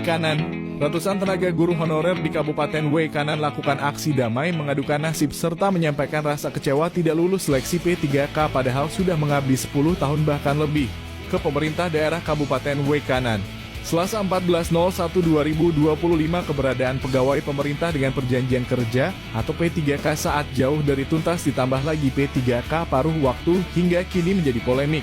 Kanan. Ratusan tenaga guru honorer di Kabupaten Kanan lakukan aksi damai mengadukan nasib serta menyampaikan rasa kecewa tidak lulus seleksi P3K padahal sudah mengabdi 10 tahun bahkan lebih ke pemerintah daerah Kabupaten Kanan. Selasa 14.01.2025 keberadaan pegawai pemerintah dengan perjanjian kerja atau P3K saat jauh dari tuntas ditambah lagi P3K paruh waktu hingga kini menjadi polemik.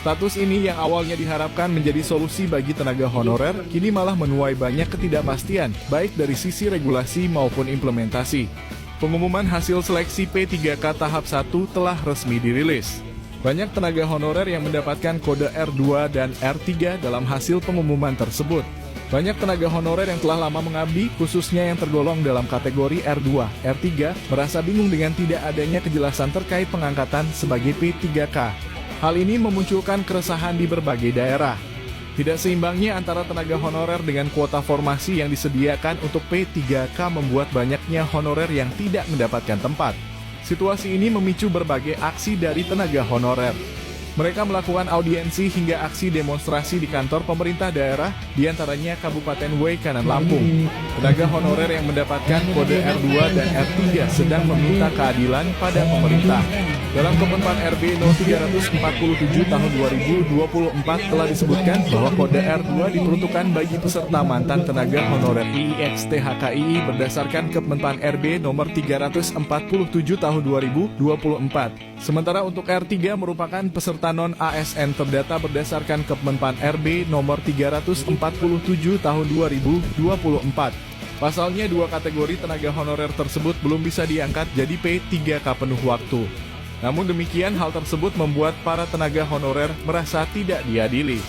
Status ini yang awalnya diharapkan menjadi solusi bagi tenaga honorer, kini malah menuai banyak ketidakpastian, baik dari sisi regulasi maupun implementasi. Pengumuman hasil seleksi P3K tahap 1 telah resmi dirilis. Banyak tenaga honorer yang mendapatkan kode R2 dan R3 dalam hasil pengumuman tersebut. Banyak tenaga honorer yang telah lama mengabdi, khususnya yang tergolong dalam kategori R2, R3, merasa bingung dengan tidak adanya kejelasan terkait pengangkatan sebagai P3K. Hal ini memunculkan keresahan di berbagai daerah. Tidak seimbangnya antara tenaga honorer dengan kuota formasi yang disediakan untuk P3K membuat banyaknya honorer yang tidak mendapatkan tempat. Situasi ini memicu berbagai aksi dari tenaga honorer. Mereka melakukan audiensi hingga aksi demonstrasi di kantor pemerintah daerah, diantaranya Kabupaten Kanan Lampung. Tenaga honorer yang mendapatkan kode R2 dan R3 sedang meminta keadilan pada pemerintah. Dalam Kemenpan RB No 347 tahun 2024 telah disebutkan bahwa kode R2 diperuntukkan bagi peserta mantan tenaga honorer IIXTHKII berdasarkan Kemenpan RB nomor 347 tahun 2024. Sementara untuk R3 merupakan peserta non-ASN terdata berdasarkan Kemenpan RB nomor 347 tahun 2024. Pasalnya dua kategori tenaga honorer tersebut belum bisa diangkat jadi P3K penuh waktu. Namun demikian hal tersebut membuat para tenaga honorer merasa tidak diadili.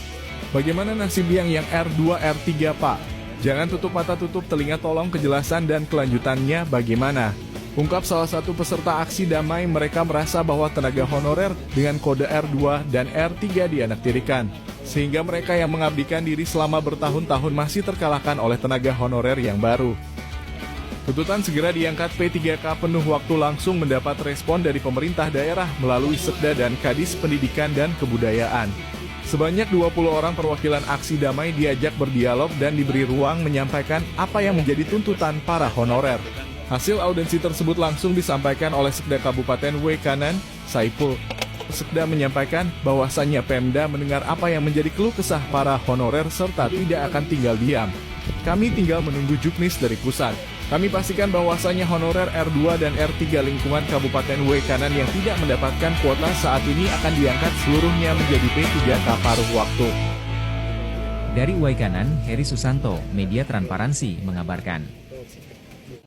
Bagaimana nasib yang R2, R3 Pak? Jangan tutup mata tutup telinga, tolong kejelasan dan kelanjutannya bagaimana? Ungkap salah satu peserta aksi damai, mereka merasa bahwa tenaga honorer dengan kode R2 dan R3 dianaktirikan. Sehingga mereka yang mengabdikan diri selama bertahun-tahun masih terkalahkan oleh tenaga honorer yang baru. Tuntutan segera diangkat P3K penuh waktu langsung mendapat respon dari pemerintah daerah melalui Sekda dan Kadis Pendidikan dan Kebudayaan. Sebanyak 20 orang perwakilan aksi damai diajak berdialog dan diberi ruang menyampaikan apa yang menjadi tuntutan para honorer. Hasil audensi tersebut langsung disampaikan oleh Sekda Kabupaten Kanan, Saipul. Sekda menyampaikan bahwasannya Pemda mendengar apa yang menjadi keluh kesah para honorer serta tidak akan tinggal diam. Kami tinggal menunggu juknis dari pusat. Kami pastikan bahwasannya honorer R2 dan R3 lingkungan Kabupaten Kanan yang tidak mendapatkan kuota saat ini akan diangkat seluruhnya menjadi P3K paruh waktu. Dari Kanan, Heri Susanto, Media Transparansi mengabarkan.